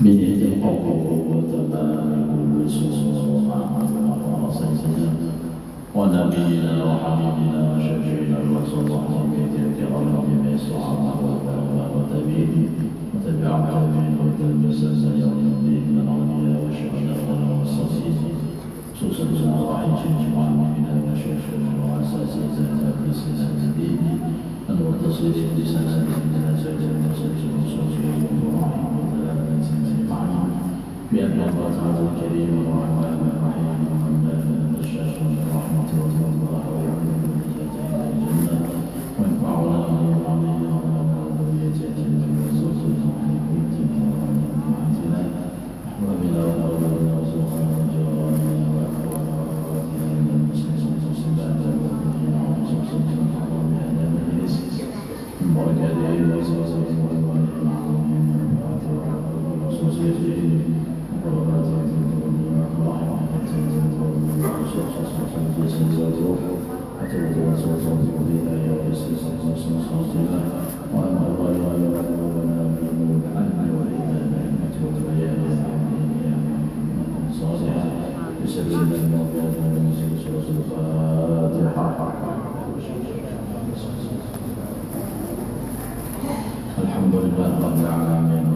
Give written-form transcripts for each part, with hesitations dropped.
بيده القول وتمام كل سوء مع سيدنا ونبينا وحبيبنا وشفيعنا الرسول وحبيبنا الكرام بما الصحابه والتابعين وتبعهم وتلبسنا يوم الدين من الانبياء والشهداء والصالحين خصوصا صلاحين جميعا من المشايخ واساتذه الاسلام الدين المتصل بسند من سيدنا وسيدنا بأن الله تعالى الكريم الرحمن الرحيم محمد الشيخ الرحمة والله ويعلم بذاته الجنة وينفعنا ويعلمنا وذريته وزوجته وذريته وأمهاتنا وبنا وأولادنا وزوجنا وجيراننا وأخواننا وأخواتنا من المسلمين والمسلمات والمؤمنين والمسلمين الحرام بهذا المجلس من بركاته وزوجته والوالدين معهم وصوصيته الحمد لله رب العالمين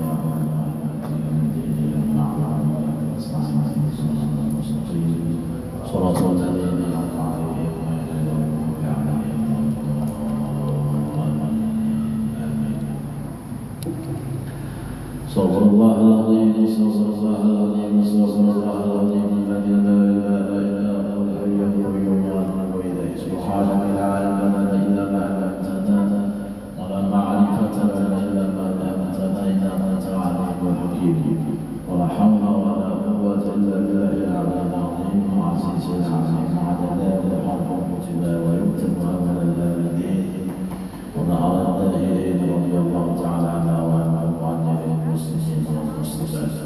صراط الذين أنعمت عليهم صلى الله العظيم صلى الله العظيم صلى الله العظيم الذي لا إله إلا هو الحي القيوم ونتوب إليه سبحانك لا علم لنا إلا ما علمتنا ولا معرفة لنا إلا ما علمتنا إنك أنت العليم الحكيم ولا حول ولا قوة إلا بالله العلي العظيم وعزيز العظيم عدد وحرف كتبا ويكتب أمل الآمنين ونهر الداهرين رضي الله تعالى عنها وعن جميع المسلمين والمسلمات.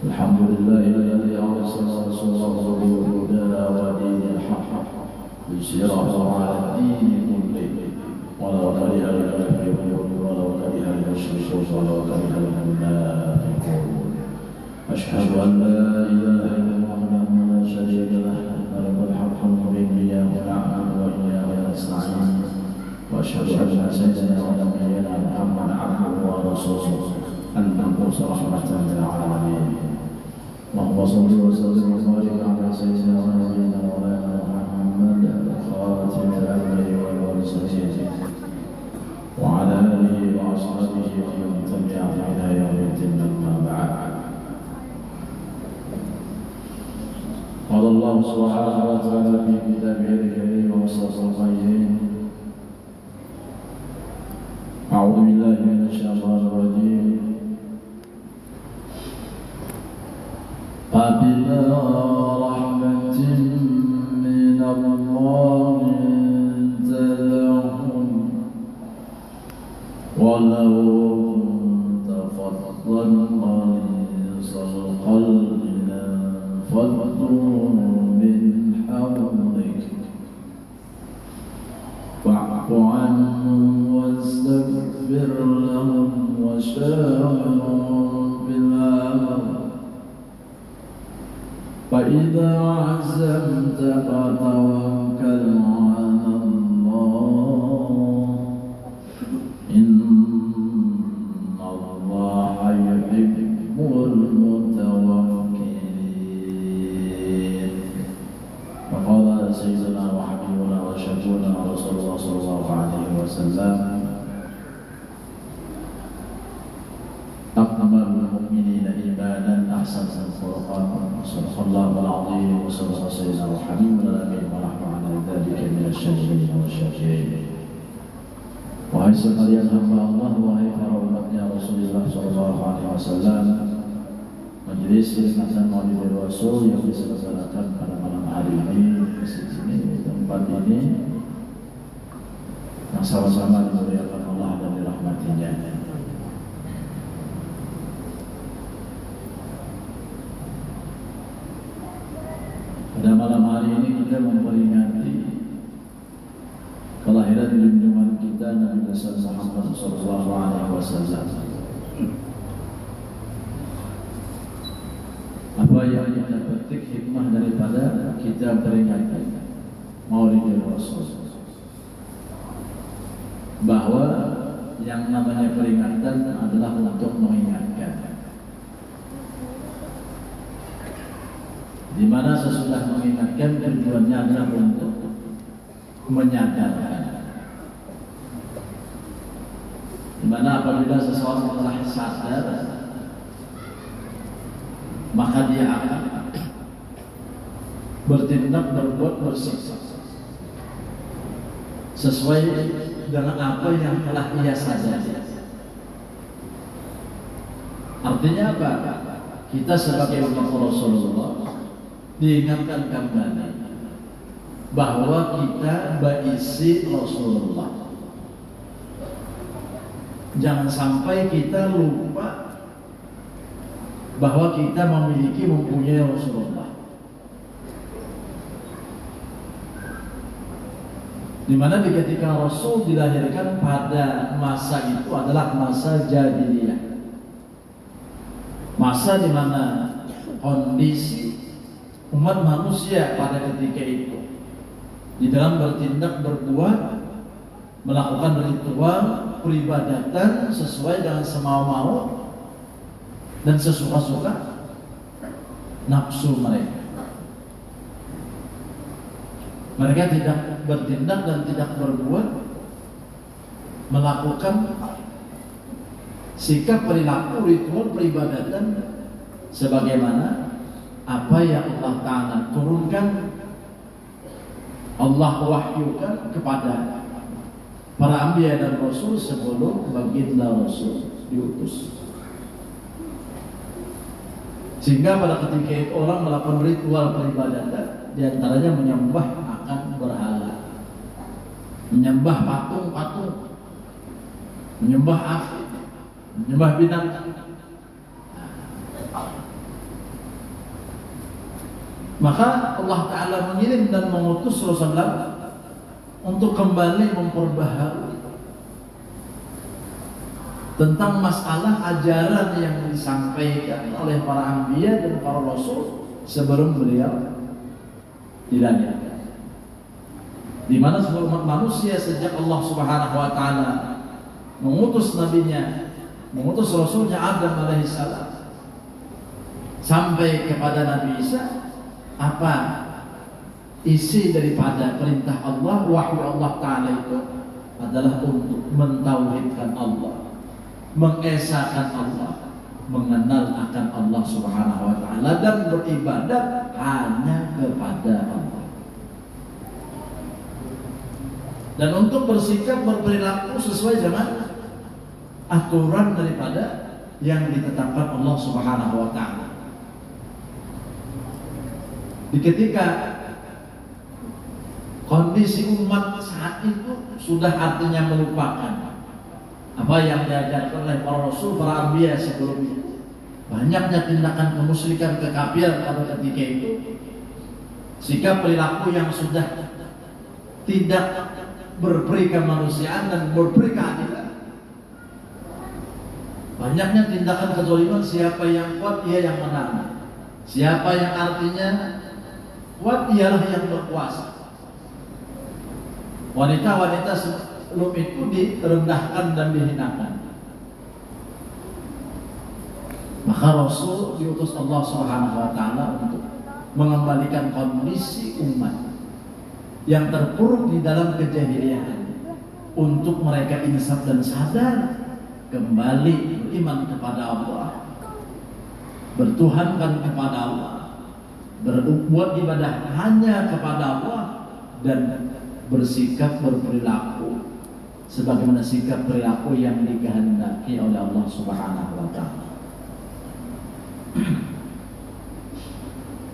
الحمد لله الذي أرسل رسوله بالهدى ودين الحق ليظهره على الدين كله ولو كره الكافرون ولو كره المشركون ولو كره المنافقون. أشهد أن لا إله إلا الله وحده لا شريك له له الحق المبين إياه نعبد وإياه نستعين وأشهد أن سيدنا ونبينا محمدا عبده ورسوله المبعوث رحمة للعالمين. اللهم صل وسلم وبارك على سيدنا ونبينا مولانا محمد خاتم الأنبياء والمرسلين وعلى آله وأصحابه ومن تبعهم إلى يوم الدين أما بعد. قال الله سبحانه وتعالى في كتابه الكريم ومصطفى أعوذ بالله من الشيطان الرجيم. فبما رحمة من الله لنت لهم ولو كنت فظا غليظ القلب لانفضوا من حولك فاعف عنهم واستغفر لهم وشاورهم في الأمر فإذا عزمت فتوكل على الله إن الله يحب المتوكلين. وقال سيدنا وحبيبنا وشفيعنا رسول الله صلى الله عليه وسلم أكمل المؤمنين إيمانا أحسنهم خلقا. صدق الله العظيم وصدق سيدنا وحبيبنا الأمين ونحن على ذلك من الشاهدين والشاكرين. Wahai sekalian hamba Allah, wahai para umatnya Rasulullah SAW, majelis peringatan Maulid Rasul yang diselenggarakan pada malam hari ini di sini tempat ini yang sama-sama dimuliakan Allah dan dirahmatinya. Pada malam hari ini kita memperingati kelahiran junjungan kita Nabi besar Muhammad sallallahu alaihi wasallam. yang kita petik hikmah daripada kita peringatan Maulidul Rasul, bahwa yang namanya peringatan adalah untuk mengingatkan, di mana sesudah mengingatkan tujuannya adalah untuk menyadarkan. Di mana apabila seseorang telah sadar, maka dia akan bertindak, berbuat, bersikap sesuai dengan apa yang telah ia sadari. Artinya apa? Kita sebagai umat Rasulullah diingatkan kembali bahwa kita berisi Rasulullah. Jangan sampai kita lupa bahwa kita mempunyai Rasulullah. Di mana ketika Rasul dilahirkan pada masa itu adalah masa jahiliyah, masa di mana kondisi umat manusia pada ketika itu di dalam bertindak, berbuat, melakukan ritual peribadatan sesuai dengan semau-mau dan sesuka-suka nafsu mereka. Mereka tidak bertindak dan tidak berbuat, melakukan sikap, perilaku, ritual peribadatan sebagaimana apa yang Allah Ta'ala turunkan, Allah wahyukan kepada para anbiya dan rasul sebelum baginda Rasul diutus. Sehingga pada ketika itu orang melakukan ritual peribadatan, diantaranya menyembah akan berhala, menyembah patung-patung, menyembah api, menyembah binatang. Maka Allah Ta'ala mengirim dan mengutus Rasulullah untuk kembali memperbaharui tentang masalah ajaran yang disampaikan oleh para anbiya dan para rasul sebelum beliau dilahirkan. Di mana seluruh umat manusia sejak Allah Subhanahu wa Ta'ala mengutus nabinya, mengutus rasulnya Adam alaihissalam sampai kepada Nabi Isa, apa isi daripada perintah Allah, wahyu Allah Ta'ala itu adalah untuk mentauhidkan Allah, mengesahkan Allah, mengenal akan Allah Subhanahu wa Ta'ala, dan beribadat hanya kepada Allah. Dan untuk bersikap, berperilaku sesuai dengan aturan daripada yang ditetapkan Allah Subhanahu wa Ta'ala. Di ketika kondisi umat saat itu sudah artinya melupakan apa yang diajarkan oleh para rasul, para anbiya sebelumnya, banyaknya tindakan kemusyrikan, kekafiran pada ketika itu, sikap perilaku yang sudah tidak berperi kemanusiaan dan berperi keadilan, banyaknya tindakan kezaliman. Siapa yang kuat, ia yang menang. Siapa yang artinya kuat, ialah yang berkuasa. Wanita-wanita sebelum itu direndahkan dan dihinakan. Maka Rasul diutus Allah Subhanahu wa Ta'ala untuk mengembalikan kondisi umat yang terpuruk di dalam kejahiliaan, untuk mereka insaf dan sadar, kembali beriman kepada Allah, bertuhankan kepada Allah, berbuat ibadah hanya kepada Allah, dan bersikap, berperilaku sebagaimana sikap perilaku yang dikehendaki oleh Allah Subhanahu wa Ta'ala.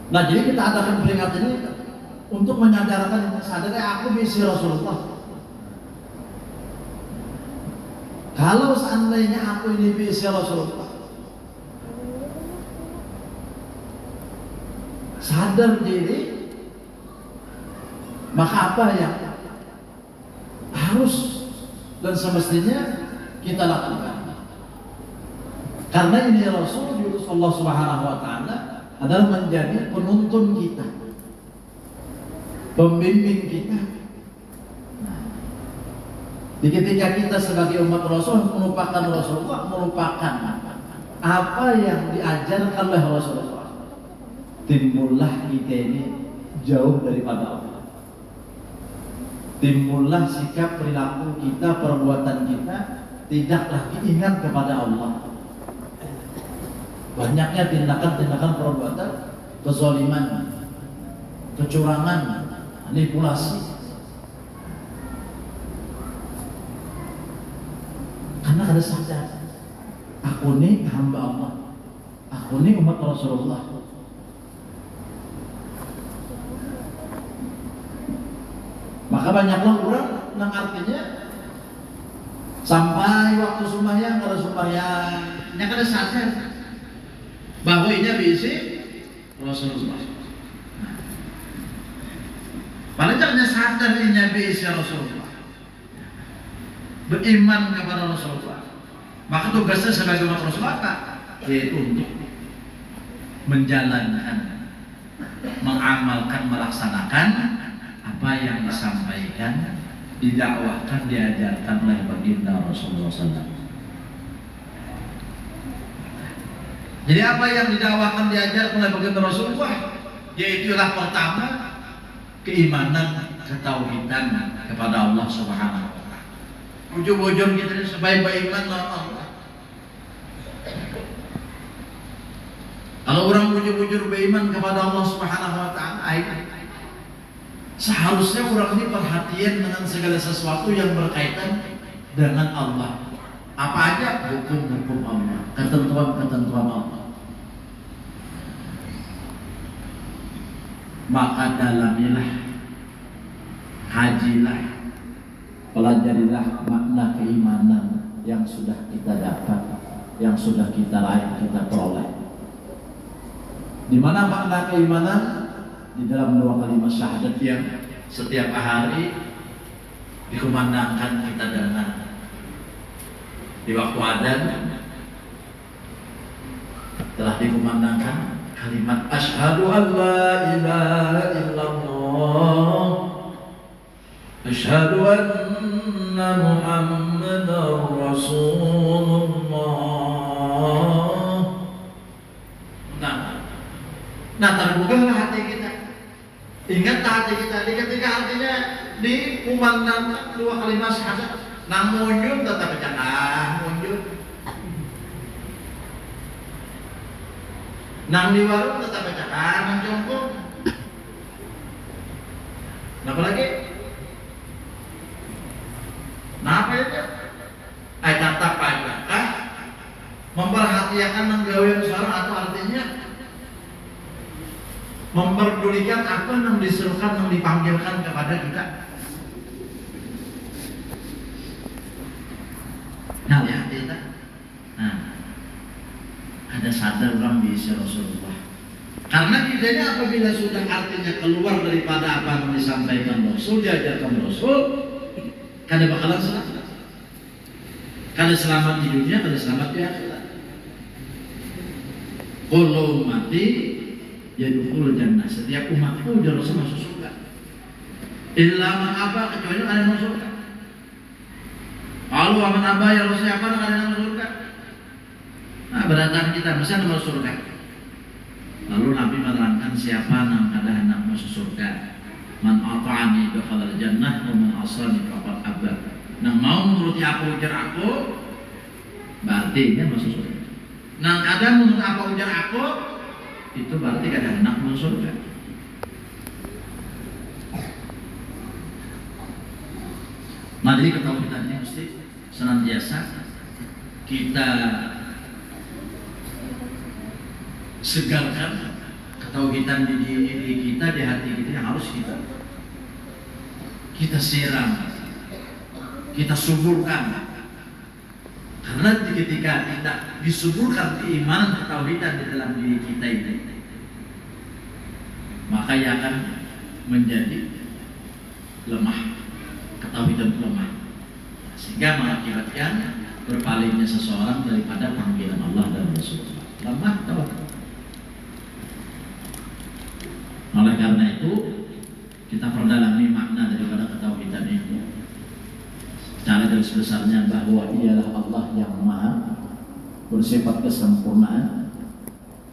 Nah, jadi kita adakan peringatan ini untuk menyadarkan sadar, aku misi Rasulullah. Kalau seandainya aku ini misi Rasulullah, sadar diri, maka apa yang harus dan semestinya kita lakukan? Karena ini Rasul diutus Allah Subhanahu wa Ta'ala adalah menjadi penuntun kita, pembimbing kita. Ketika kita sebagai umat Rasul melupakan Rasulullah, melupakan apa yang diajarkan oleh Rasulullah, timbullah kita ini jauh daripada Allah. Timbullah sikap perilaku kita, perbuatan kita tidak lagi ingat kepada Allah. Banyaknya tindakan-tindakan perbuatan kezaliman, kecurangan, manipulasi. Karena ada sadar, aku ini hamba Allah, aku ini umat Rasulullah. Maka banyaklah orang yang artinya sampai waktu sembahyang ada sembahyang, yang ada sadar bahwa ini bisa Rasulullah. Paling tidak sadar ini bisa Rasulullah, beriman kepada Rasulullah. Maka tugasnya sebagai umat Rasulullah apa? Yaitu untuk menjalankan, mengamalkan, melaksanakan apa yang disampaikan, didakwahkan, diajarkan oleh baginda Rasulullah SAW. Jadi apa yang didakwahkan, diajarkan oleh baginda Rasulullah, yaitulah pertama keimanan, ketauhidan kepada Allah Subhanahu wa Ta'ala. Ujung-ujung kita sebaik beriman kepada Allah. Kalau orang ujung-ujung beriman kepada Allah Subhanahu wa Ta'ala, seharusnya orang ini perhatian dengan segala sesuatu yang berkaitan dengan Allah. Apa aja hukum-hukum Allah, ketentuan-ketentuan Allah. Maka dalamilah, hajilah, pelajarilah makna keimanan yang sudah kita dapat, yang sudah kita raih, kita peroleh. Di mana makna keimanan? Di dalam dua kalimat syahadat yang setiap hari dikumandangkan kita dengar. Di waktu adzan telah dikumandangkan kalimat asyhadu an la ilaha illallah, asyhadu anna muhammadar rasulullah. Nah, terbukalah hati kita. Ingat hati kita. Ketika hatinya dikumandangkan dua kalimat syahadat, nang munjul tetap bercanda, munjul. Nang di warung tetap bercanda, nang jongkok. Apa lagi? Nah, apa itu? Tatap apakah memperhatikan menggawe seorang, atau artinya memperdulikan apa yang disuruhkan, yang dipanggilkan kepada kita. Nah, lihat kita. Nah, ada sadar orang bisa Rasulullah. Karena kita ini apabila sudah artinya keluar daripada apa yang disampaikan Rasul, diajarkan Rasul, kada bakalan selamat. Kada selamat di dunia, kada selamat di akhirat. Kalau mati yadkhulul jannah, setiap umatku dia Rasul masuk surga. Illa man aba, kecuali ada yang masuk surga. Kalau man aba ya Rasul apa ada yang masuk surga. Nah, berdatang kita bisa masuk surga. Lalu Nabi menerangkan siapa yang ada hendak masuk surga. Man ata'ani dakhala jannah wa man asani faqad aba. Nang mau menuruti apa ujar aku, berarti dia masuk surga. Nang kadang menurut apa ujar aku, itu berarti kadang hendak masuk surga. Nah, jadi ketahuan ini mesti senantiasa kita segarkan ketahuan di diri kita, di hati kita, yang harus kita siram, kita suburkan. Karena ketika tidak disuburkan keimanan, ketauhidan di dalam diri kita ini, maka ia akan menjadi lemah, ketauhidan lemah, sehingga mengakibatkan berpalingnya seseorang daripada panggilan Allah dan Rasulullah. Lemah tauhid. Oleh karena itu kita perdalami makna daripada ketauhidan itu. Secara garis besarnya bahwa ialah Allah yang maha bersifat kesempurnaan.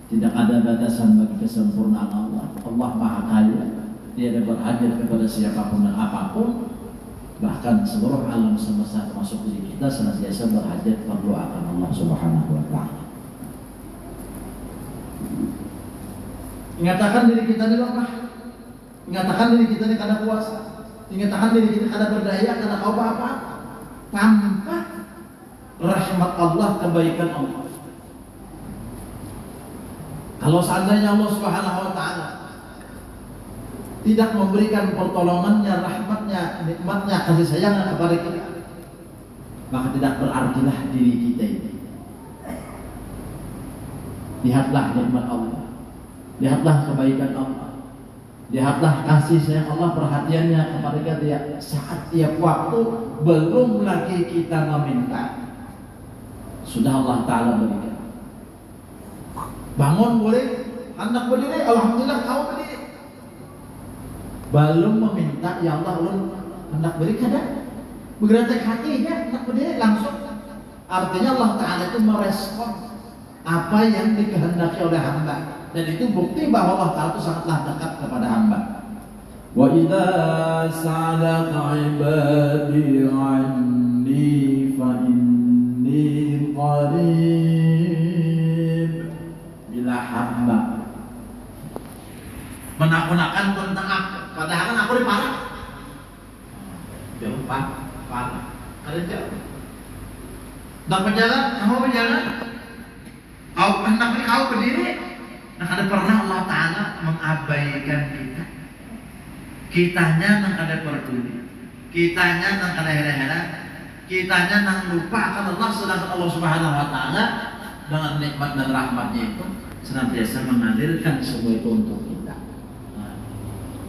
Tidak ada batasan bagi kesempurnaan Allah. Allah maha kaya, tiada berhajat kepada siapapun dan apapun. Bahkan seluruh alam semesta termasuk diri kita senantiasa berhajat perlu akan Allah Subhanahu wa ta'ala. Ingatakan diri kita ini lemah. Ingatakan diri kita ini kada kuasa. Ingatakan diri kita kada berdaya, kada apa-apa. Tanpa rahmat Allah, kebaikan Allah. Kalau seandainya Allah Subhanahu wa ta'ala tidak memberikan pertolongannya, rahmatnya, nikmatnya, kasih sayangnya kepada kita, maka tidak berartilah diri kita ini. Lihatlah nikmat Allah, lihatlah kebaikan Allah, lihatlah kasih sayang Allah, perhatiannya kepada kita saat tiap waktu. Belum lagi kita meminta, sudah Allah Ta'ala berikan. Bangun boleh, hendak berdiri, alhamdulillah kau berdiri. Belum meminta, ya Allah ulun hendak berikan dah. Bergerak hatinya hendak berdiri langsung. Artinya Allah Ta'ala itu merespon apa yang dikehendaki oleh hamba. Dan itu bukti bahwa Allah Ta'ala itu sangatlah dekat kepada hamba. Wa idza sa'alaka 'ibadi 'anni fa inni qarib. Bila hamba menak-nakan tentang aku, padahal kan aku diparah. Jauh parah. Ada jauh. Dan berjalan, kamu berjalan. Kau hendak kau berdiri. Nah, ada pernah Allah Ta'ala mengabaikan kita. Kitanya nang kada peduli. Kitanya nang kada hera-hera. Kitanya nang lupa akan Allah, sedangkan Allah Subhanahu wa ta'ala dengan nikmat dan rahmatnya itu senantiasa mengalirkan semua itu untuk kita.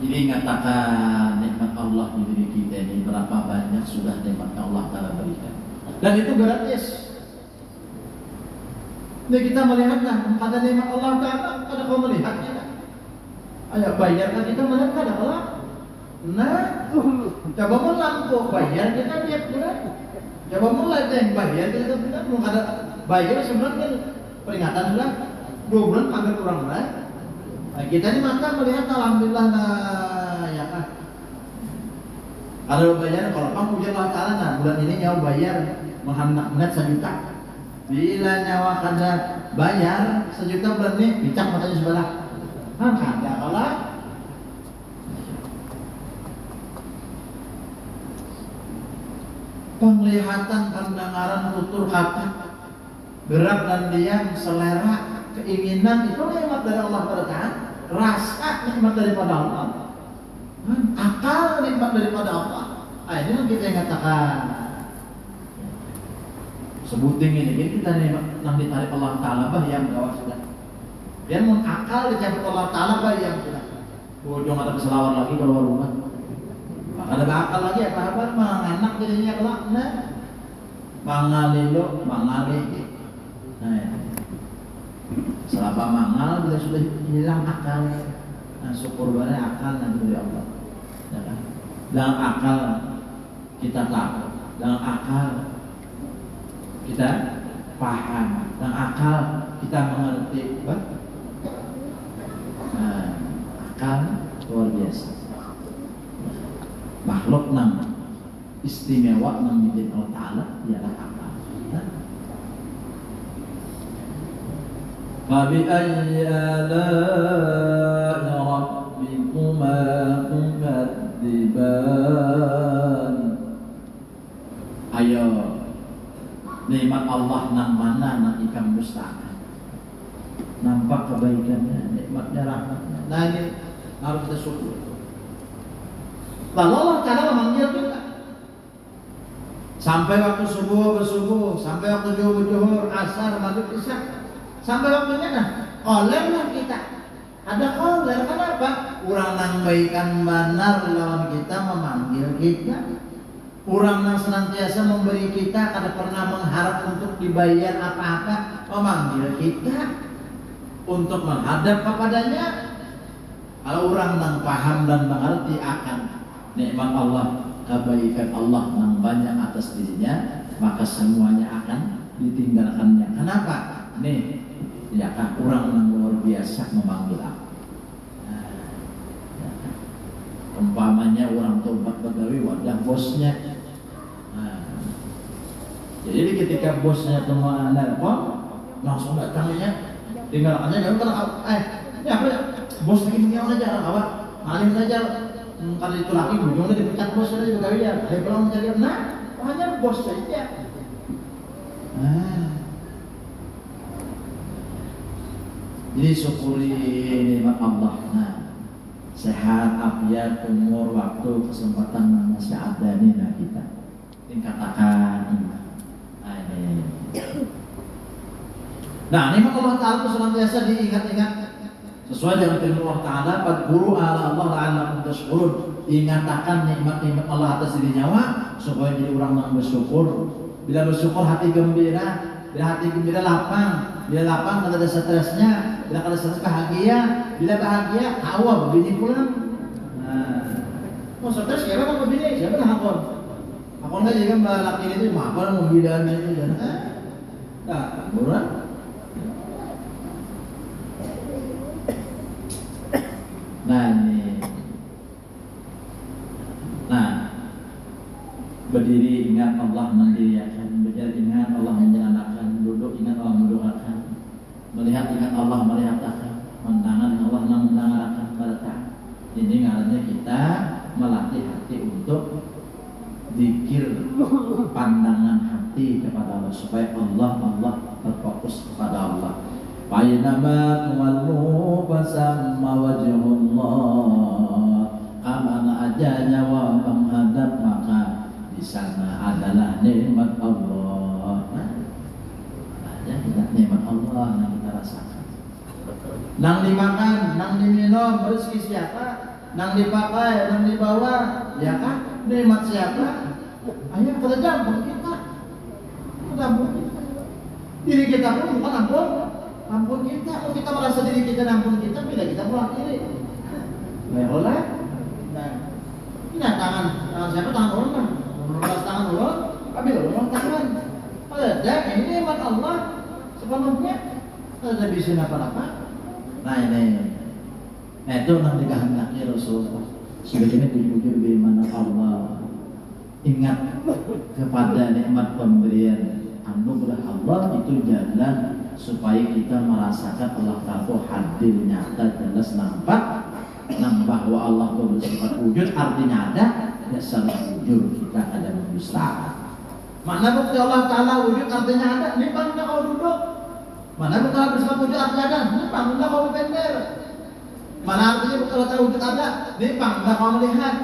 Jadi katakan nikmat Allah di diri kita ini berapa banyak sudah nikmat Allah Ta'ala berikan. Dan itu gratis. Ini kita melihatlah pada nikmat Allah Ta'ala, ada kau melihatnya. Ayo bayarkan kita melihat kada Allah. Nah, coba melampu bayar kita tiap bulan. Coba mulai deh bayar kita tiap bulan. Belum ada bayar sebulan kan peringatan sudah 2 bulan hampir kurang lah. Nah, kita ini mata melihat alhamdulillah nah ya kan. Kalau bayar kalau pang puji Allah Ta'ala nah bulan ini nyawa bayar menghendak 1 juta. Bila nyawa kada bayar 1 juta bulan ini bicak matanya sebelah. Kada kalah. Penglihatan, pendengaran, tutur kata, gerak dan diam, selera, keinginan itu nikmat dari Allah Ta'ala. Rasa nikmat daripada Allah. Akal nikmat daripada Allah. Ini yang kita katakan. Sebuting ini, jadi kita yang ditarik Allah Ta'ala yang gawat sudah. Dia mau akal dicabut Allah Ta'ala yang sudah. Bojong ada keselawar lagi keluar rumah. Ada bakal lagi apa-apa menganak dirinya kelak. Nah, mangalilo, mangalih. Nah, ya. Selama mangal bila sudah hilang akal. Nah, syukur banget akal nanti dari Allah. Ya kan? Dalam akal kita tahu, dalam akal kita paham, dalam akal kita mengerti. Nah, akal luar biasa. Makhluk nang istimewa nang dijin Allah Ta'ala ialah akal. Fabi ayyi ala'i rabbikuma tukadziban. Ayo, nikmat Allah nang mana nang ikam musta'an. Nampak kebaikannya, nikmatnya, rahmatnya. Nah ini harus kita syukur. Lalu Allah Ta'ala memanggil kita sampai waktu subuh bersubuh, sampai waktu zuhur, asar, maghrib, isya, sampai waktunya nah kolerlah kita. Ada koler, kenapa? Urang nang baikan benar lawan kita memanggil kita. Urang nang senantiasa memberi kita, kada pernah mengharap untuk dibayar apa-apa, memanggil kita untuk menghadap kepadanya. Kalau orang nang paham dan mengerti akan nikmat Allah, kebaikan Allah yang banyak atas dirinya, maka semuanya akan ditinggalkannya. Kenapa? Nih, ya kan orang yang luar biasa memanggil aku. Umpamanya orang tobat begawi wadah bosnya. Jadi ketika bosnya teman nelpon, langsung datangnya, tinggalkannya jangan ya apa ya? Bos lagi mengiawan aja, apa? Alim saja, kalau itu lagi ujungnya dipecat bos saja begawi ya. Dia pulang mencari, hanya bos saja. Jadi syukuri nikmat Allah. Sehat, afiat, umur, waktu, kesempatan yang masih ada nih kita. Tingkatkan iman. Nah, nikmat Allah Ta'ala itu senantiasa diingat-ingat sesuai dengan firman Allah Ta'ala, "Fadhkuru ala Allah la'allakum tashkurun." Ingatkan nikmat-nikmat Allah atas diri nyawa supaya jadi orang yang bersyukur. Bila bersyukur hati gembira, bila hati gembira lapang, bila lapang tidak ada stresnya, bila ada stres bahagia, bila bahagia awal begini pulang. Mau stres siapa kan begini, siapa lah hakon. Hakon kan jadi kan laki itu mah apa mau bidan itu kan. Buruan. Berdiri ingat Allah mendirikan, berjalan ingat Allah menjalankan, duduk ingat Allah mendudukkan, melihat ingat Allah melihatkan, mentangan Allah mentangankan pada. Ini ngarannya kita melatih hati untuk zikir, pandangan hati kepada Allah supaya Allah terfokus kepada Allah. Bainama tuwallu fasamma wajhullah. Kemana aja nyawa menghadap maka di sana adalah nikmat Allah. Ada nikmat Allah yang kita rasakan. Nang dimakan, nang diminum, rezeki siapa? Nang dipakai, nang dibawa, ya kan? Nikmat siapa? Ayo kita gampang kita. Gampang kita. Diri kita pun bukan ampun kita. Kalau kita merasa diri kita ampun kita, bila kita pulang diri. Boleh. Nah, ini tangan siapa? Tangan orang kan? Lepas tangan Allah, ambil orang tangan. Ada ini nikmat Allah sepenuhnya. Ada bisa apa-apa. Nah ini, itu yang dikehendaki Rasulullah. Sebagaimana dipuji di mana Allah ingat kepada nikmat pemberian anugerah Allah itu jalan supaya kita merasakan Allah Ta'ala hadir nyata jelas nampak bahwa Allah itu bersifat wujud artinya ada. Dasar wujud kita ada mendustakan. Mana bukti Allah Ta'ala wujud artinya ada? Ini bangga kau duduk. Mana bukti Allah bersifat wujud artinya ada? Ini bangga kau bender. Mana artinya bukti Allah Ta'ala wujud ada? Ini bangga kau melihat.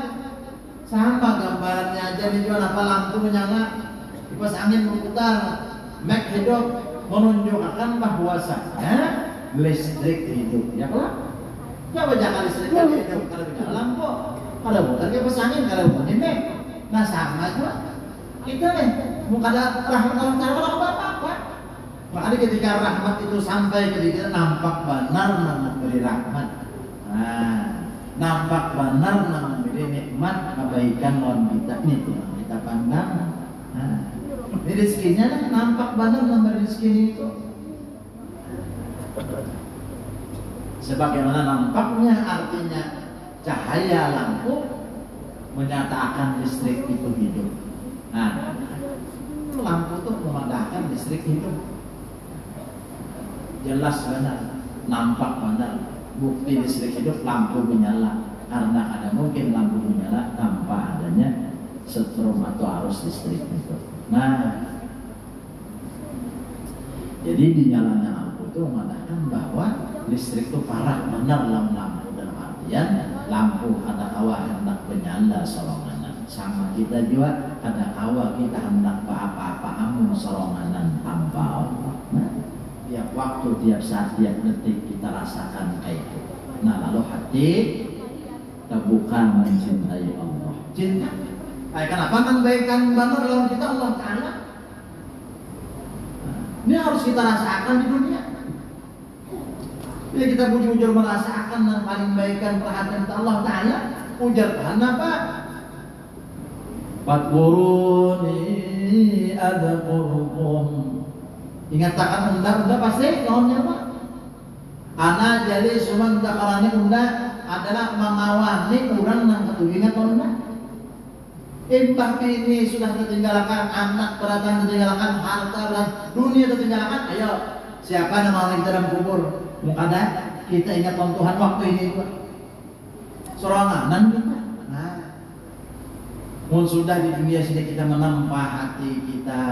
Sama gambarannya aja dijual apa lampu menyala, kipas angin berputar, Mac hidup menunjukkan bahwasanya listrik hidup. Ya kan? Coba jangan listrik hidup kalau tidak lampu. Kalau bukan dia pesangin, kalau bukan ini, nah sama juga. Kita nih, bukan ada rahmat Allah Ta'ala apa-apa. Makanya ketika rahmat itu sampai ketika nampak benar memberi rahmat. Nampak benar memberi nikmat kebaikan lawan kita ini tuh kita pandang. Ini rezekinya kan nampak benar memberi rezeki itu. Sebagaimana nampaknya artinya cahaya lampu menyatakan listrik itu hidup. Lampu itu memandangkan listrik hidup. Jelas benar, nampak benar. Bukti listrik hidup lampu menyala. Karena ada mungkin lampu menyala tanpa adanya setrum atau arus listrik itu. Jadi dinyalanya lampu itu mengatakan bahwa listrik itu parah benar lampu dalam artian lampu ada kawa hendak menyala solonganan. Sama kita juga ada kawa kita hendak apa-apa amun solonganan tanpa Allah. Tiap waktu, tiap saat, tiap detik kita rasakan kayak itu. Lalu hati terbuka mencintai Allah. Cinta. Kenapa kebaikan benar lawan kita Allah Ta'ala? Ini harus kita rasakan di dunia. Bila kita bujur-bujur merasakan yang paling baikkan perhatian Allah Ta'ala, ujar Tuhan apa? Fadkuruni adkurkum. Ingatakan unda pasti lawannya apa? Ana jadi cuma takarani unda adalah mengawani orang yang ketuingat unda. Entah ini sudah tertinggalkan anak, perhatian tertinggalkan harta, dunia tertinggalkan. Ayo, siapa nama orang kita dalam kubur? Ada kita ingat Tuhan waktu ini juga. Sorangan kita. Nah, sudah di dunia sini kita menempah hati kita,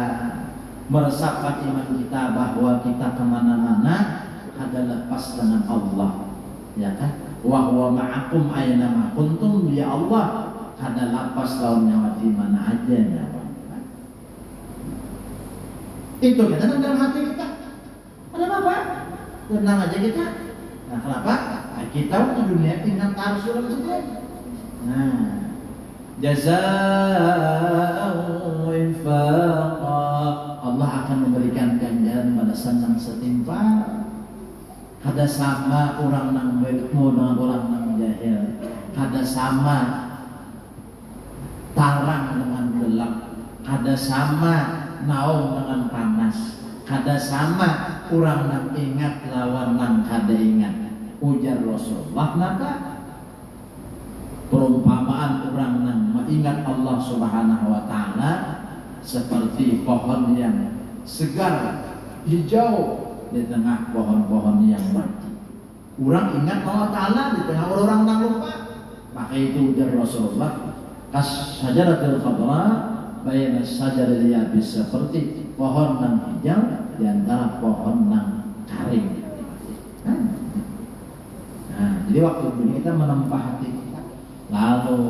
meresapkan iman kita bahwa kita kemana-mana adalah pas dengan Allah, ya kan? Wa huwa ma'akum aina ma kuntum, ya Allah adalah pas lawan nyawa di mana aja nyawa. Itu kita dalam hati kita. Ada apa? Tenang aja kita. Nah, kenapa? Nah, kita di dunia ingat harus orang saja. Nah, jazaa'u wifaqa. Allah akan memberikan ganjaran balasan yang setimpal. Ada sama orang nang ilmu dengan orang nang jahil. Ada sama tarang dengan gelap. Ada sama naung dengan panas. Ada sama orang nang ingat lawan nang kada ingat. Ujar Rasulullah, maka perumpamaan orang nang mengingat Allah Subhanahu wa Ta'ala seperti pohon yang segar hijau di tengah pohon-pohon yang mati. Orang ingat Allah Ta'ala di tengah orang yang lupa. Maka itu ujar Rasulullah, kas-sajaratul khadra bayna sajaril yabis, seperti pohon yang hijau di antara pohon yang kering. Nah, jadi waktu ini kita menempah hati kita, lalu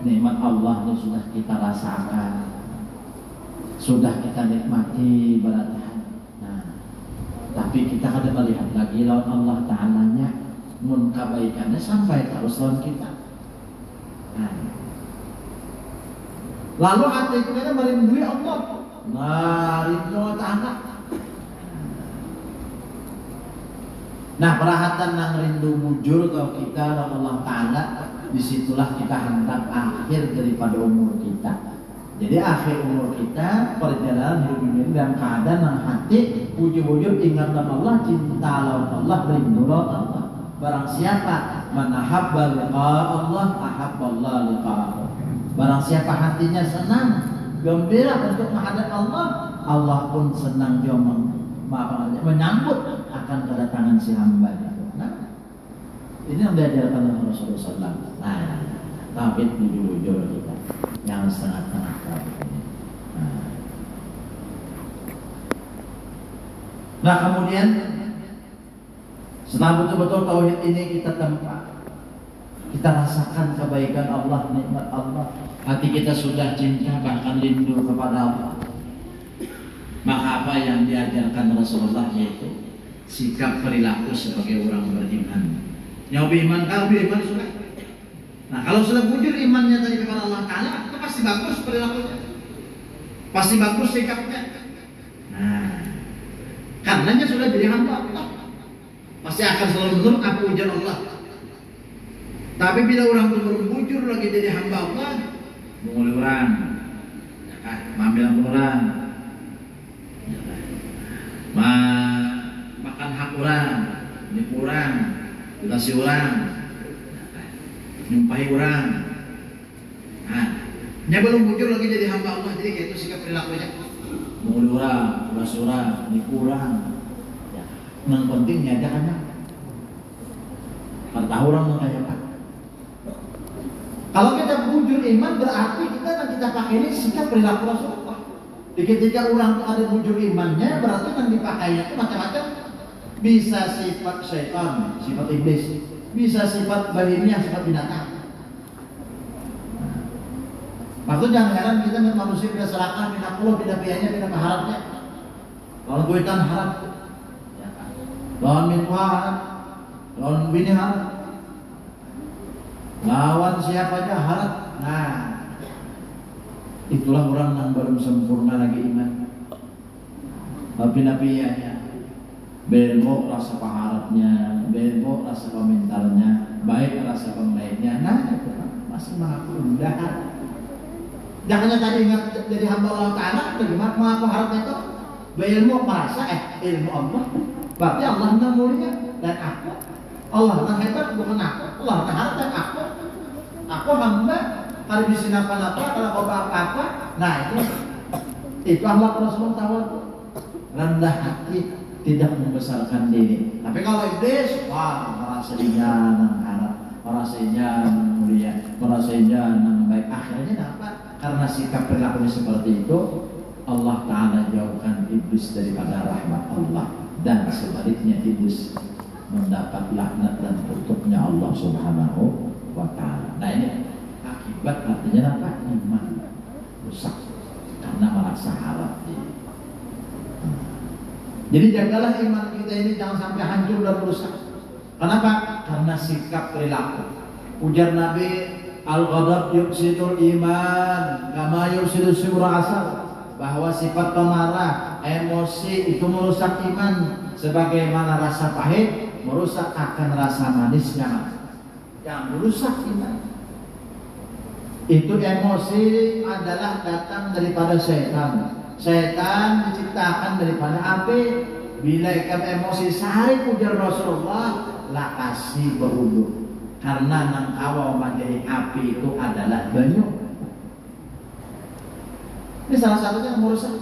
nikmat Allah itu sudah kita rasakan, sudah kita nikmati berarti. Nah, tapi kita kada melihat lagi lawan Allah Ta'ala-nya, mun kebaikannya sampai terus lawan kita. Nah, lalu hati kita merindui Allah. Nah, rindu Allah Ta'ala. Nah, perhatian yang rindu mujur kalau kita lawan Allah Ta'ala, disitulah kita hendak akhir daripada umur kita. Jadi akhir umur kita, perjalanan hidup ini dalam keadaan yang hati bujur-bujur ingat Allah, cinta lawan Allah, rindu lawan Allah. Barang siapa manahabba liqa Allah, ahabba Allah liqa'ahu. Barang siapa hatinya senang, gembira untuk menghadap Allah, Allah pun senang juga menyambut akan kedatangan si hamba itu. Nah, ini yang diajarkan oleh Rasulullah SAW. Nah, tauhid bujur-bujur kita yang setengah-setengah tauhid ini. Nah, kemudian setelah betul-betul tauhid ini kita tempat, kita rasakan kebaikan Allah, nikmat Allah, hati kita sudah cinta bahkan rindu kepada Allah. Maka apa yang diajarkan Rasulullah yaitu sikap perilaku sebagai orang beriman. Nyoba iman kau beriman sudah. Nah, kalau sudah bujur imannya tadi kepada Allah Ta'ala, itu pasti bagus perilakunya, pasti bagus sikapnya. Nah, karenanya sudah jadi hamba Allah, pasti akan selalu menurut apa ujian Allah. Tapi bila orang turun bujur lagi jadi hamba Allah, mengulur orang, mengambil orang, makan hak orang, nipu orang, dikasih orang, nyumpahi orang. Nah, nya belum bujur lagi jadi hamba Allah, jadi kayak itu sikap perilakunya. Mengulur orang, dikasih orang, nipu orang. Ya, yang pentingnya ada kan? Harta orang mengkayakan. Kalau kita bujur iman berarti kita pakai ini sikap perilaku Rasulullah. Ketika orang ada bujur imannya berarti yang dipakainya itu macam-macam. Bisa sifat syaitan, sifat iblis, bisa sifat bahimnya, sifat binatang. Waktu jangan heran kita manusia tidak serahkan, tidak pulau, tidak biayanya, tidak harapnya. Lawan kuitan harap, lawan minwa harap, lawan bini harap, lawan siapa aja harap. Nah, itulah orang yang baru sempurna lagi iman. Tapi nabi ya, bemo rasa paharapnya, bemo rasa komentarnya, baik rasa pembaiknya. Nah, itu masih mengaku rendah. Jangan tadi ingat jadi hamba Allah Ta'ala, bagaimana mengaku harapnya itu berilmu merasa ilmu Allah. Berarti Allah yang mulia dan aku, Allah yang hebat bukan aku, Allah yang harap dan aku hamba. Kalau bisa apa-apa, kalau apa-apa, nah itu Allah Rasulullah tahu rendah hati, tidak membesarkan diri. Tapi kalau iblis, wah merasa nang harap, merasa nang mulia, merasa nang baik. Akhirnya apa? Karena sikap perilakunya seperti itu, Allah Ta'ala jauhkan iblis daripada rahmat Allah, dan sebaliknya iblis mendapat laknat dan kutuknya Allah Subhanahu wa Ta'ala. Nah ini akibat, artinya apa? Iman rusak karena merasa harap. Jadi jagalah iman kita ini jangan sampai hancur dan rusak. Kenapa? Karena sikap perilaku. Ujar Nabi, al-ghadab yufsidul iman kama yufsidus sibra asal, bahwa sifat pemarah, emosi itu merusak iman sebagaimana rasa pahit merusak akan rasa manisnya. Yang merusak iman itu emosi adalah datang daripada setan. Setan diciptakan daripada api. Bila ikan emosi sehari, ujar Rasulullah, lakasi berwudu, karena nang awal menjadi api itu adalah banyu. Ini salah satunya yang merusak.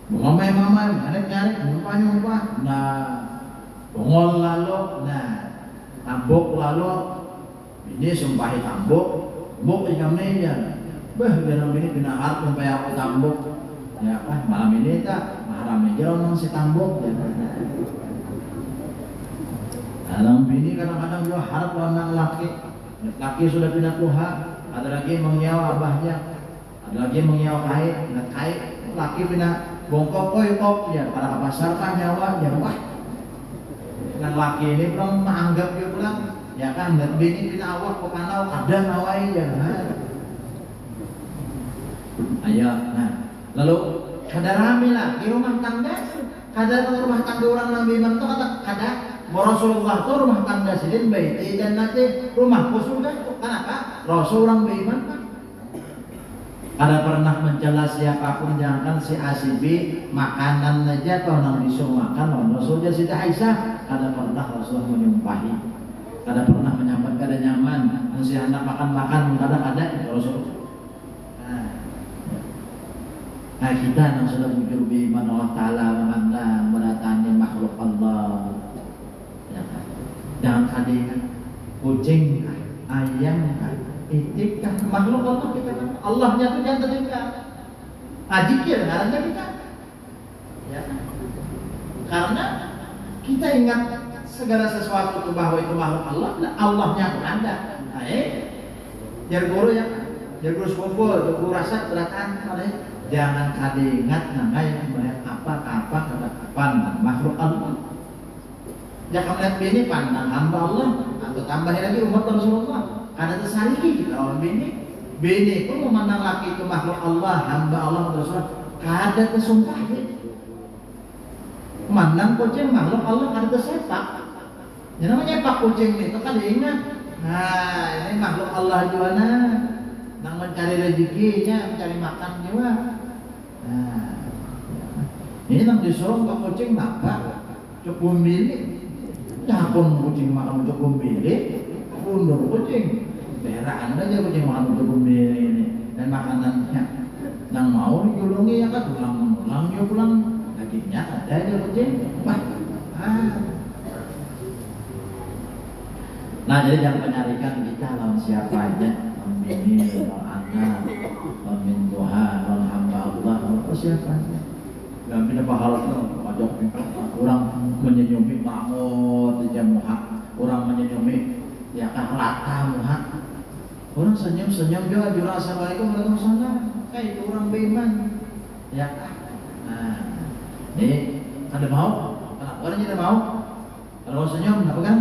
Ngomel-ngomel, nyarek-nyarek, nyumpah-nyumpah. Nah, bongol lalu, nah, tambuk lalu, ini sumpahi tambuk, buk ikan meja. Dalam ini kena harap sampai aku tambuk. Ya apa, malam ini tak malam aja orang si tambuk. Dalam ini kadang-kadang juga harap anak laki sudah pindah Tuhan, ada lagi mengiau abahnya, ada lagi mengiau kait, laki pindah bongkok kok ya pada ke pasar kan nyawa ya wah. Dan laki ini belum menganggap dia pulang, ya kan nggak bini pindah awak ke kanau kadang awai ya. Ayo, nah lalu kada rame lah di rumah tangga, kada rumah tangga orang Nabi Iman itu kada Rasulullah itu rumah tangga silin baiti dan nanti rumah surga. Kenapa? Rasul orang beriman kan kada pernah mencela siapapun, jangan si asibi makanan aja kalau nang disuruh makan Rasul aja Siti Aisyah kada pernah Rasul menyumpahi, kada pernah menyambat kada nyaman, si anak makan kada Rasul. Nah kita yang sudah bujur beriman Allah Ta'ala memandang mendatangi makhluk Allah ya kan? Jangan kadang kucing ayam itik kan makhluk Allah kita kan Allahnya itu jangan terdekat adikir karena kita ya kan? Karena kita ingat segala sesuatu itu bahwa itu makhluk Allah dan Allahnya pun ada. Nah biar guru ya biar guru sekumpul guru rasa belakang jangan kada ingat nangai banyak apa pandang makhluk Allah. Jangan melihat bini pandang hamba Allah atau tambahin lagi umat Rasulullah. Kada tersariki kita orang bini pun memandang laki itu makhluk Allah, hamba Allah Rasulullah. Kada tersumpahin. Memandang kucing makhluk Allah kada tersepak. Yang namanya pak kucing itu kada ingat. Nah ini makhluk Allah juga nang mencari rezekinya, mencari makan juga. Nah, ini nang disuruh ke kucing makan, cukup milik. Ya pun kucing makan cukup milik, pundur kucing. Daerah anda aja kucing makan cukup milik ini dan makanannya. Nang mau dijulungi ya kan pulang dia pulang dagingnya ada aja kucing. Wah, Nah jadi jangan penyarikan kita lawan siapa aja. Ini anak, min Tuhan, hamba Allah, siapa aja. Gak ada pahala itu, pajak orang menyenyumi bangun di jam muha, orang menyenyumi ya kan rata muha, orang senyum juga jurah assalamualaikum warahmatullahi kayak itu orang beriman, ya. Nah, ini ada mau, kenapa orang tidak mau? Kalau senyum, apa kan?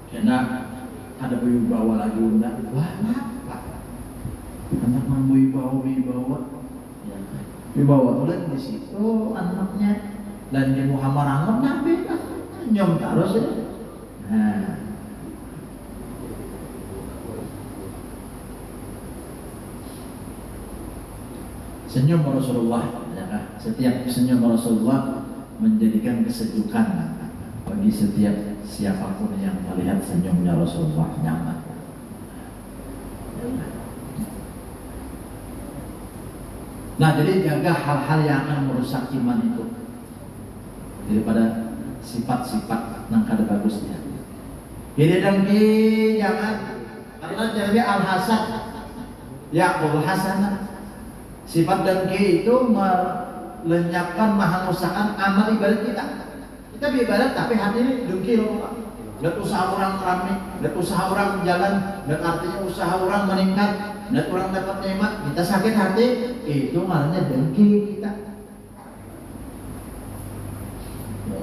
Karena ada wibawa lagi undang, wah apa? Anak wibawa, ya. Wibawa tulen di situ anaknya dan di Muhammad anggap nabi kan nyom terus ya. Nah, senyum Rasulullah, ya kan? Setiap senyum Rasulullah menjadikan kesejukan bagi setiap siapapun yang melihat senyumnya Rasulullah, nyaman. Nah, jadi jaga hal-hal yang akan merusak iman itu daripada sifat-sifat yang kada bagusnya. Jadi dengki jangan, karena jadi al-hasad yaqul hasanah. Sifat dengki itu melenyapkan, menghanguskan amal ibadat kita. Kita beribadat tapi hati ini dengki loh. Lihat usaha orang ramai, lihat usaha orang jalan, lihat artinya usaha orang meningkat, lihat orang dapat nikmat, kita sakit hati, itu malahnya dengki kita.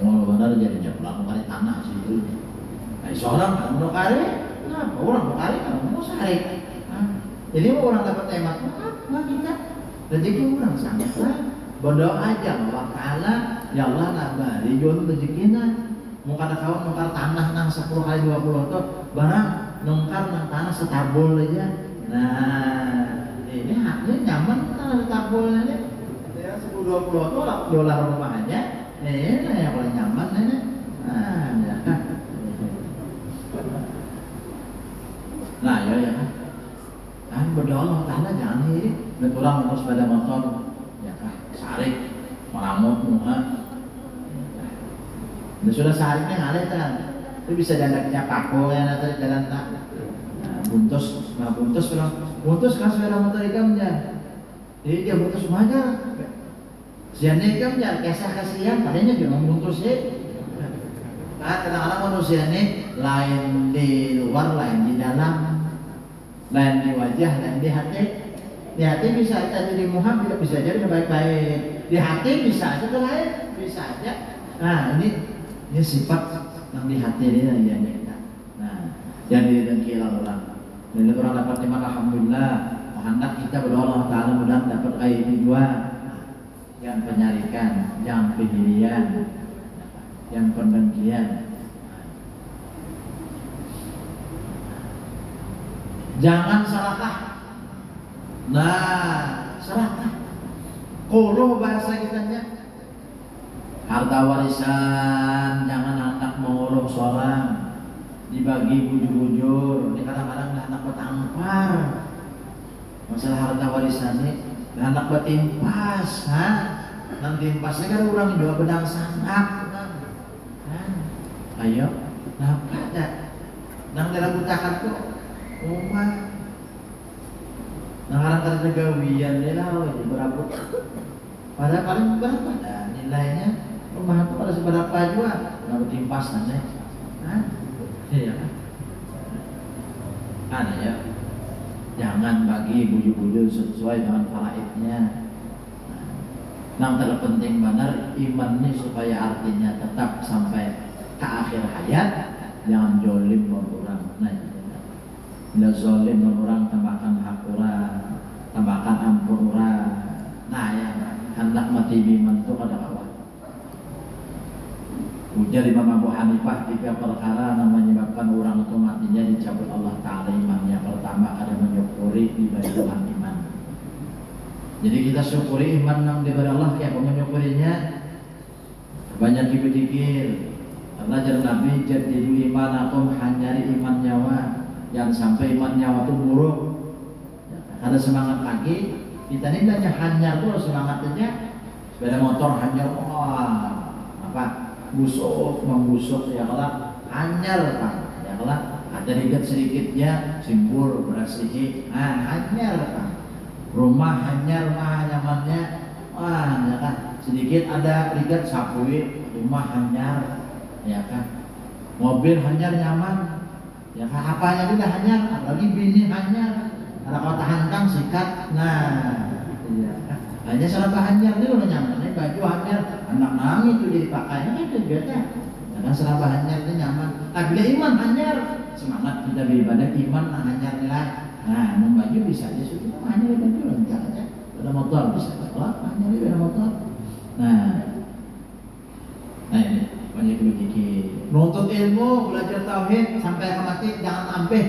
Mau benar jadi pulang kali tanah situ. Nah, seorang kan mau kari, nah orang mau kari kan mau sehari. Jadi orang dapat nikmat, nggak kita rezeki orang sangatlah. Berdoa aja Allah Ta'ala, ya Allah nambah dijual rezekinya. Mau kada kawan nungkar tanah nang 10 kali 20 tuh barang nungkar nang tanah setabul aja. Nah ini haknya nyaman tanah setabulnya nih. Ya 10-20 tuh dolar rumah aja. Ini yang paling nyaman ini. Ya kan. Nah ya kan. Kan berdoa Allah Ta'ala jangan iri. Betulang untuk sepeda motor. Ya kan. Sarik, melamut, muha. Nah, sudah sehariknya ngalir kan, itu bisa jandaknya paku ya nanti jalan tak. Nah, buntus kan sepeda motor ikamnya. Jadi dia buntus mana? Siannya ikamnya kisah kasihan, padanya juga buntus ya. Nah, kadang-kadang manusia ini lain di luar, lain di dalam, lain di wajah, lain di hati. Di hati bisa aja di muha, bisa jadi baik-baik. Di hati bisa aja ke lain, bisa aja. Nah ini sifat yang di hati ini yang kita. Nah, yang didengki orang. Dan orang dapat iman alhamdulillah. Hendak kita berdoa Allah Ta'ala mudah dapat ini dua. Yang penyarikan, yang pengirian, yang pendengkian. Jangan salahkah. Nah, salahkah. Kuluh bahasa kitanya. Harta warisan jangan anak mengeluh seorang dibagi bujur-bujur. Ini kadang-kadang anak bertampar masalah harta warisan ini anak bertimpas, nanti timpasnya kan orang dua benang sanak ayo kenapa dah nang dalam butakan tuh rumah nang orang terdegawian dia lah berapa pada paling berapa dah nilainya rumah itu pada seberapa juga nggak bertimpas nanti, iya kan? Ada ya, jangan bagi bujur-bujur sesuai dengan faraidnya. Yang terpenting benar iman ini supaya artinya tetap sampai ke akhir hayat, jangan jolim orang. Nah, bila zolim orang tambahkan hak orang, tambahkan ampun orang. Nah ya, hendak mati iman itu ada kawan. Ujar Imam Abu Hanifah 3 perkara yang menyebabkan orang itu matinya dicabut Allah Ta'ala imannya. Pertama ada menyukuri ibadah iman. Jadi kita syukuri iman yang diberi Allah kayak menyukurinya banyak dipikir. Karena ajaran Nabi jadidu imanakum hanyari iman nyawa. Jangan sampai iman nyawa itu buruk. Ada semangat lagi kita ini banyak hanyar tuh semangatnya sepeda motor hanyar apa busuk membusuk ya kalau hanyar kan ya kalau ada rigat sedikitnya simpul beras sedikit hanyar kan rumah hanyar mah nyamannya ya kan sedikit ada rigat sapui rumah hanyar ya kan mobil hanyar nyaman ya kan apanya juga hanyar apalagi bini hanyar ada kota hancang sikat iya kan hanya salah hanyar ini udah nyaman baju hanyar anak nangis itu dipakainya itu beda karena seraba hanyar itu nyaman. Nah bila iman hanyar semangat kita beribadah iman hanyar lah. Nah baju bisa aja sudah hanyar baju lancar aja. Ada motor bisa kalau hanyar ada motor. Nah ilmu, belajar tauhid sampai ke mati jangan ampe.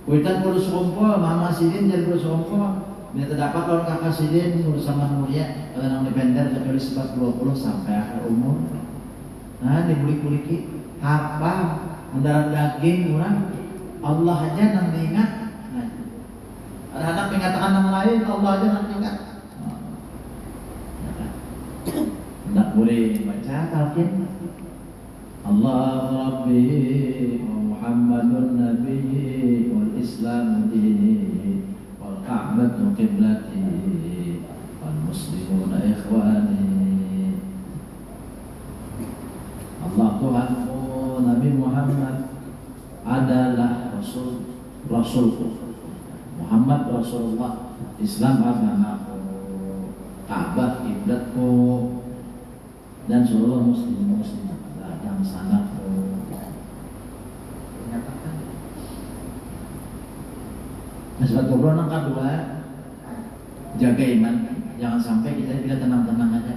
Kuitan kurus kumpul, mama sidin jadi kurus kumpul. Bila terdapat orang kakak sidin kurus sama mulia, kalau nang dipender kecuali 20 sampai akhir umur. Nah, dibulik-buliki, apa mendarat daging orang, Allah aja nang diingat. Nah, ada anak mengatakan yang lain, Allah aja nang diingat. Tidak boleh baca talqin. Allah Rabbi wa Muhammadun Nabi wal Islam dini wal Ka'batu qiblati wal muslimuna ikhwani. Allah Tuhanku, Nabi Muhammad adalah Rasulku. Muhammad Rasulullah, Islam agamaku, Ka'bah kiblatku, dan seluruh muslim yang sanakku. Nah, sebab ngobrol yang kedua, jaga iman, jangan sampai kita tidak tenang-tenang aja.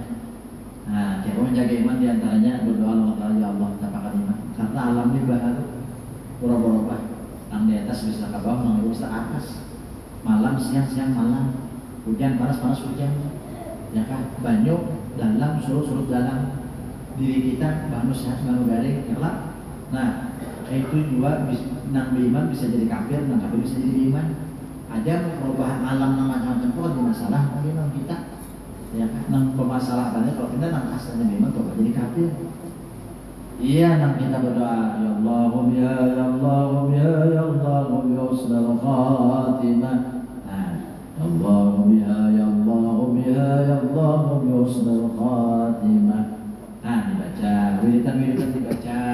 Nah, kita menjaga iman diantaranya berdoa Allah Ta'ala, ya Allah tapakkan iman, karena alam ini baharu, berubah-ubah, yang di atas bisa ke bawah, yang bisa ke atas, malam siang malam, hujan panas hujan, ya kan, banyu dalam surut dalam diri kita, banyu sehat banyu garing, kelak. Nah, itu juga nang beriman bisa jadi kafir, nang kafir bisa jadi iman. Aja perubahan alam nang macam-macam itu ada masalah lagi nang kita. Ya kan, nang permasalahannya kalau kita nang asalnya beriman kok jadi kafir. Iya, nang kita berdoa, ya Allahum ya Allahum ya Allahum ya husnul khatimah. Nah, Allahum ya Allahum ya Allahum ya husnul khatimah. Nah, dibaca, wiritan dibaca.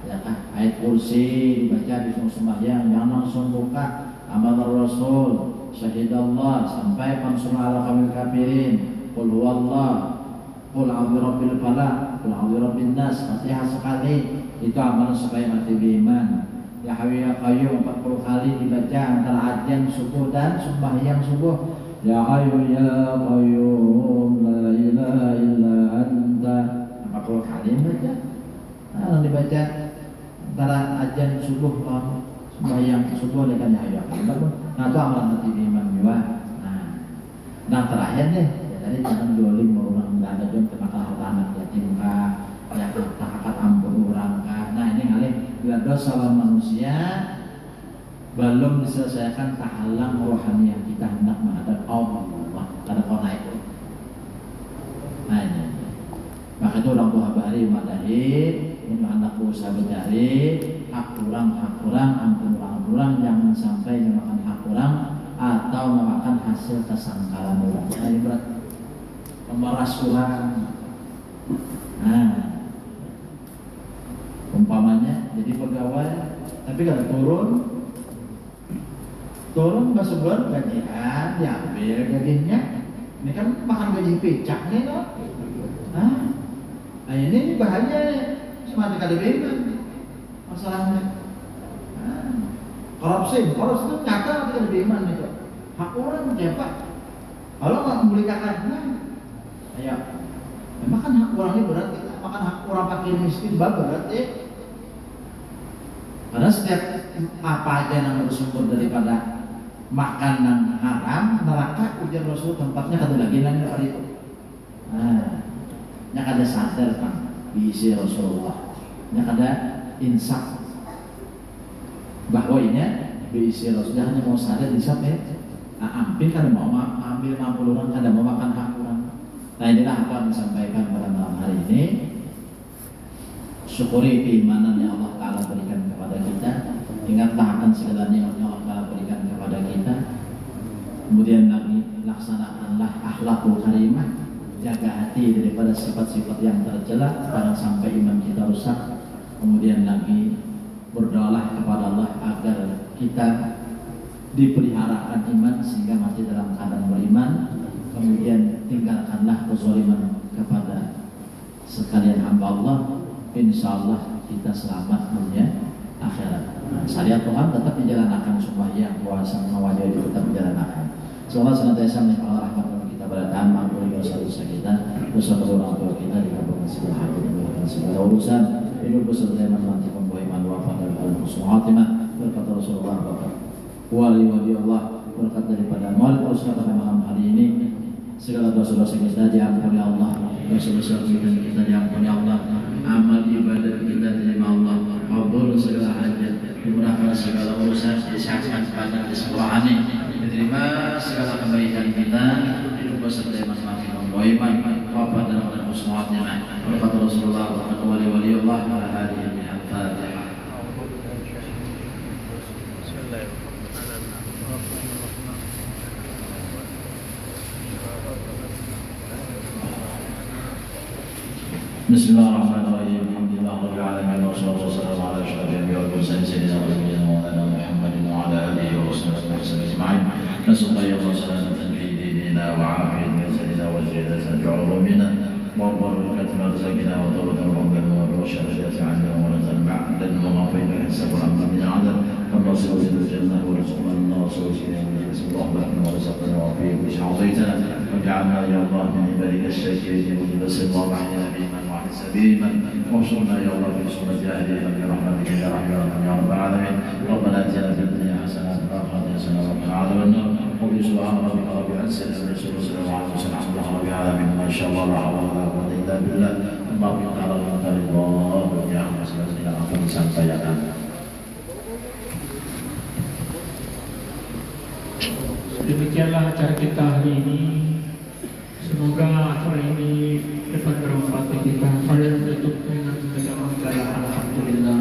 Ya kan, ayat kursi dibaca di sembahyang, jangan langsung buka amal Rasul, syahidallah sampai pansuna ala kamil kafirin, qul huwallah, qul a'udzu birabbil falaq, qul a'udzu birabbin nas, Fatihah sekali, itu amal supaya mati beriman. Ya Hayyu ya Qayyum 40 kali dibaca antara adzan subuh dan sembahyang subuh. Ya Hayyu ya Qayyum la ilaha illa anta, 40 kali baca. Nah, dibaca antara adzan subuh sembahyang subuh dengan ya Hayyu ya Qayyum. Nah, itu amalan mati beriman juga. Nah, terakhir deh, ya tadi jangan dolim orang enggak ada jom kemakan harta anak yatim kah, ya takat ampun orang kah. Nah, ini kali bila dosa manusia belum diselesaikan tahalang rohaniah kita hendak menghadap Allah karena kau naik. Nah, ini. Maka itu orang tua bahari madahid, ini anak berusaha mencari hak kurang, ampun orang, jangan sampai memakan hak kurang atau memakan hasil kesangkalan orang. Nah, ini berat. Memeras orang. Nah, umpamanya jadi pegawai, tapi kalau turun nggak sebulan gajian, diambil gajinya. Ini kan makan gaji pecah nih, no? Nah, ini bahaya semata kali beriman masalahnya. Korupsi itu nyata tidak beriman itu. Hak orang siapa? Kalau nggak memberikan ayo, memang kan hak orang ini berat. Makan hak orang fakir miskin berat ya. Karena setiap apa aja yang bersumber daripada makanan haram, neraka ujar Rasul tempatnya kata lagi nanti hari itu. Nah, yang ada sadar kan diisi Rasulullah, yang ada insaf bahwa ini diisi Rasulullah hanya mau sadar insaf ya. Ampin kan mau ambil 50 orang, kada mau makan hak orang. Nah, inilah apa yang disampaikan pada malam hari ini. Syukuri keimanan yang Allah Ta'ala berikan kepada kita. Ingatlah akan segala nikmat yang Allah Ta'ala berikan kepada kita. Kemudian lagi laksanakanlah akhlakul karimah. Jaga hati daripada sifat-sifat yang tercela, jangan sampai iman kita rusak. Kemudian lagi berdoalah kepada Allah agar kita dipeliharakan iman sehingga mati dalam keadaan beriman. Kemudian tinggalkanlah kezaliman kepada sekalian hamba Allah. Insyaallah kita selamat dunia akhirat. Nah, syariat Tuhan tetap dijalankan, sembahyang, puasa, wajib tetap dijalankan. Semoga senantiasa melimpah rahmat kita berdataan, mampuni dosa-dosa kita, dosa orang tua kita, dikabulkan segala hati dan segala urusan. hidup beserta mati membawa iman wafat dan husnul khatimah berkat Rasulullah wali Allah berkat daripada maulid Rasul pada malam hari ini segala dosa-dosa kita diampuni Allah, dosa-dosa kita diampuni Allah, amal ibadah kita diterima Allah, kabul segala hajat, dimudahkan segala urusan, disahkan pada keseluruhannya, diterima segala kebaikan kita, hidup beserta masing-masing membawa iman wafat dan husnul khatimah berkat Rasulullah wali Allah ala alihi al-Fatihah. Bismillahirrahmanirrahim. Alhamdulillah rabbil alamin wassalatu wassalamu ala asyrafil anbiya'i wal mursalin sayyidina wa nabiyyina maulana Muhammadin wa ala alihi wa sahbihi ajma'in. Nasallallahu wa sallam fi dinina wa afiyat min wa ziyadatan ulumina wa barakatan arzaqina wa tawbatan rabbana wa syahadatan 'anna wa ba'dan wa ma'afina hisabana min 'adab wa nasiru jannah wa rizqana wa sawsina اللهم ورزقنا وفيه بشعطيتنا وجعلنا يا الله من عبادك الشاكرين وجبس الله علينا بإيمان واحد سبيلا وانصرنا يا الله في سنة أهلنا برحمتك يا رحمن يا رب العالمين. ربنا آتنا في الدنيا حسنة وفي الآخرة حسنة وقنا عذاب النار. وفي سبحان ربك رب العزة عما يصفون وسلام على المرسلين الحمد لله رب العالمين. ما شاء الله لا حول ولا قوة إلا بالله. اللهم تعالى Allah yang masing-masing akan disampaikan. Demikianlah acara kita hari ini. Semoga acara ini dapat bermanfaat bagi kita. Mari kita tutup dengan membaca alhamdulillah.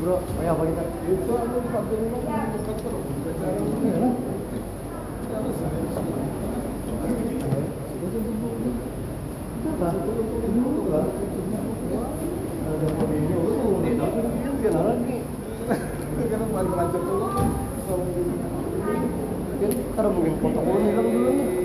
Bro, ayo apa kita? Itu anu pakai ini. Kita mungkin protokol hilang dulu nih.